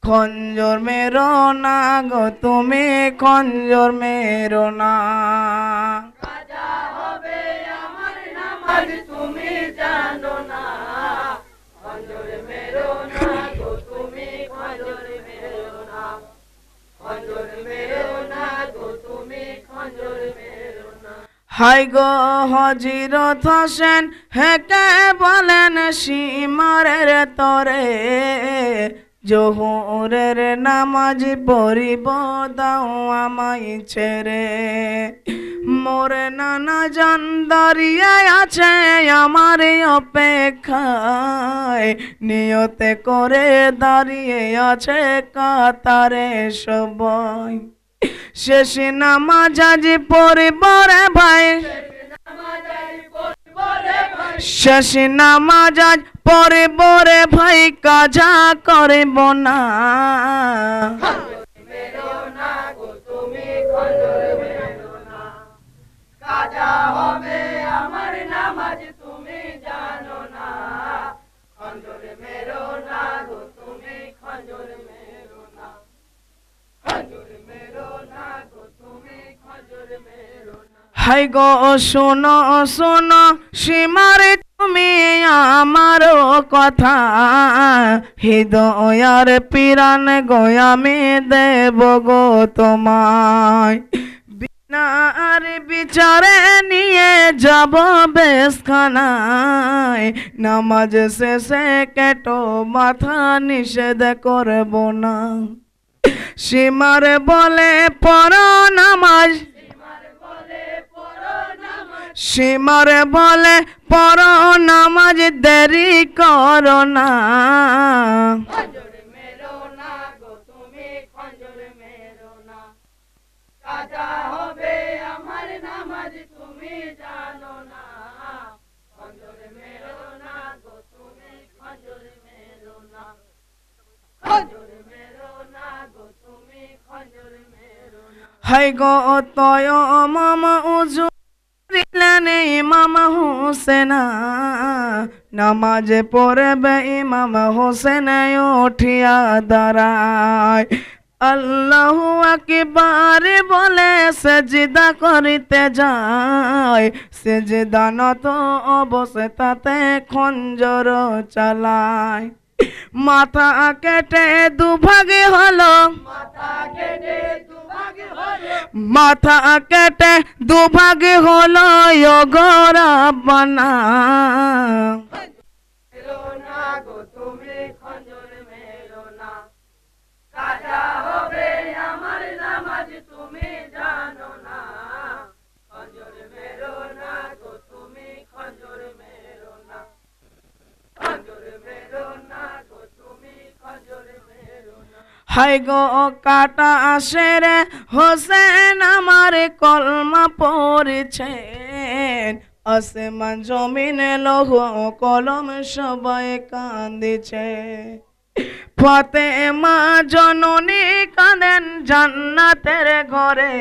খঞ্জর মেরো না গো তুমি খঞ্জর মেরো না। কাজা হবে আমার নামাজ তুমি জানো না, খঞ্জর মেরো না গো তুমি খঞ্জর মেরো না, খঞ্জর মেরো না গো তুমি খঞ্জর মেরো না। হাই গো হযরত হোসেন হেকে বলেন সীমারের তরে, জোহরের নামাজ পড়িব দাও আমায় ছেড়ে। মোর নানা জান দাঁড়িয়ে আছে আমার অপেক্ষায়, নিয়তে করে দাঁড়িয়ে আছে কাতারে সবাই। শেষ নামাজ আজ পড়িব রে ভাই, শেষ নামাজ আজ পড়িব রে ভাই, কাজা করিব না। মেরো না গো তুমি খঞ্জর মেরো না, কাজা হবে আমার নামাজ তুমি জানো না, খঞ্জর মেরো না গো তুমি খঞ্জর মেরো না, খঞ্জর মেরো না গো তুমি খঞ্জর মেরো না। হাই গো শোনো শোনো সীমারে তুমি আমার কথা, হৃদয়ার পিরান গো আমি দেব গো তোমায়। বিনার বিচারে নিয়ে যাব বেশখানায়, নামাজ শেষে কেটো মাথা নিষেধ করব না। সীমার বলে পড়ো নামাজ, সীমার বলে পড়ো নামাজ দেরি করো না। খঞ্জর মেরো না গো তুমি খঞ্জর মেরো না, কাজা হবে আমার নামাজ তুমি জানো না, খঞ্জর মেরো না গো তুমি খঞ্জর মেরো না, খঞ্জর মেরো না গো তুমি খঞ্জর মেরো না। হাই গো তয় মামা উজু দিলেন ইমাম হোসেন, নামাজ পড়বে ইমাম হোসেন উঠিয়া দাঁড়ায়। আল্লাহু আকবার বলে সেজদা করিতে যায়, সেজদা নত অবস্থাতে খঞ্জর চালায়। মাথা কেটে দুভাগে হলো, মাথা কেটে দুভাগ হলো, মাথা কেটে দুভাগে হলো গোরা বানা। মেরো না গো তুমি খঞ্জর মেরো না, কাজা হবে আমার নামাজ তুমি জানো না, খঞ্জর মেরো না গো তুমি খঞ্জর মেরো না, খঞ্জর মেরো না গো তুমি খঞ্জর মেরো না। হাই গো কাটা আসের হোসেন আমার কলমা পড়েছেন, আসমান জমিন লৌহ কলম সবাই কান্দিছে। ফাতেমা জননী কাঁদেন জান্নাতের ঘরে,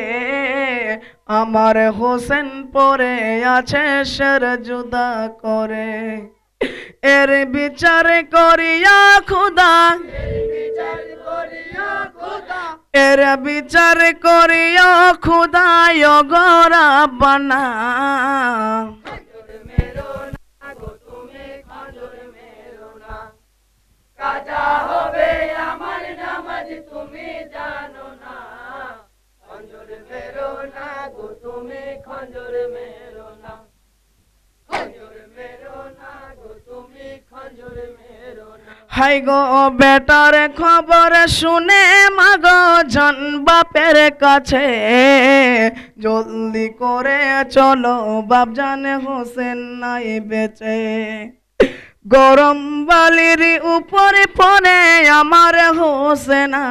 আমার হোসেন পড়ে আছে সের জুদা করে। এর বিচার করিয়া খুদা, বিচার করিয়া খোদা, এর বিচার করিয়া খুদা গোরা বানা। খঞ্জর মেরো না গো তুমি খঞ্জর মেরো না, কাজা হবে আমার নামাজ তুমি জানো না, খঞ্জর মেরো না গো তুমি খঞ্জর মেরো না, খঞ্জর মেরো না গো তুমি খঞ্জর মেরো না। হাই গো বেটার খবর শুনে মাগো জন বাপের কাছে, জলদি করে চলো বাপ জানে হোসেন নাই বেঁচে। গরম বালির উপরে পড়ে আমার হোসেনা,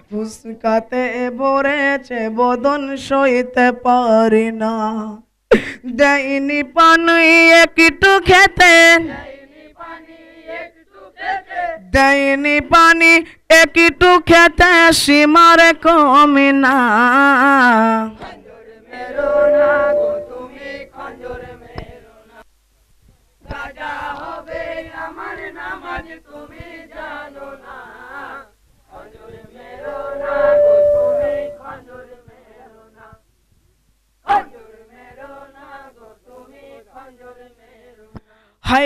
ফুসকাতে ভরেছে বদন সইতে পারি না। দেয়নি পানি একটু খেতে, দেয়নি পানি একটু খেতে সীমার কমি না। খঞ্জর মেরো না গো তুমি খঞ্জর মেরো না, কাজা হবে আমার নামাজ তুমি জানো না,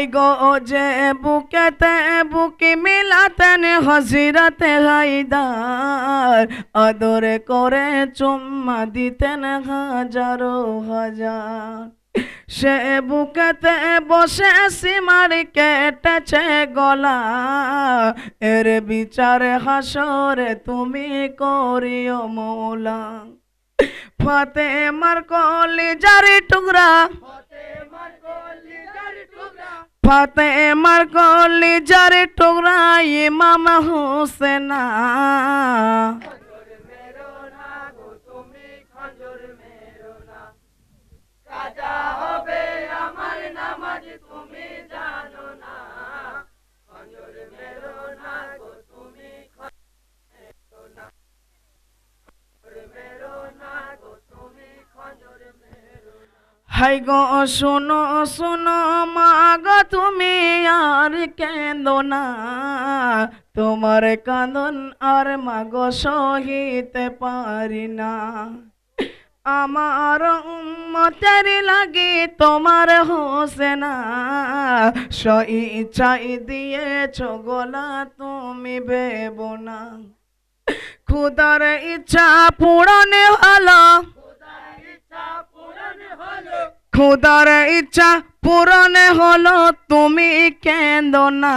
হাই গো যে বুকেতে বুকে মিলাতেন হযরতে হায়দার, আদরে করে চুম্মা দিতেন হাজারো হাজার। সে বুকেতে বসে সীমার কেটেছে গলা, এর বিচার হাসরে তুমি করিও মৌলা। ফাতেমার কলিজার টুকরা, ফাতেমার কলিজার টুকরা ইমাম হোসেনা। কাজা হবে আমার নামাজ তুমি জানো না, খঞ্জর মেরো না গো তুমি খঞ্জর না, মেরো না গো তুমি খঞ্জর মেরো না। হাই গো শোনো শোনো মা গো তুমি আর কেঁদো না, তোমার কাঁদন আর মা গো সহিতে পারি না। আমার উম্মতের লাগি তোমার হোসেনা, স্বইচ্ছাই দিয়েছ গলা তুমি ভেবো না। খুদার ইচ্ছা পূরণ হলো, খুদার ইচ্ছা পূরণ হলো তুমি কেঁদো না।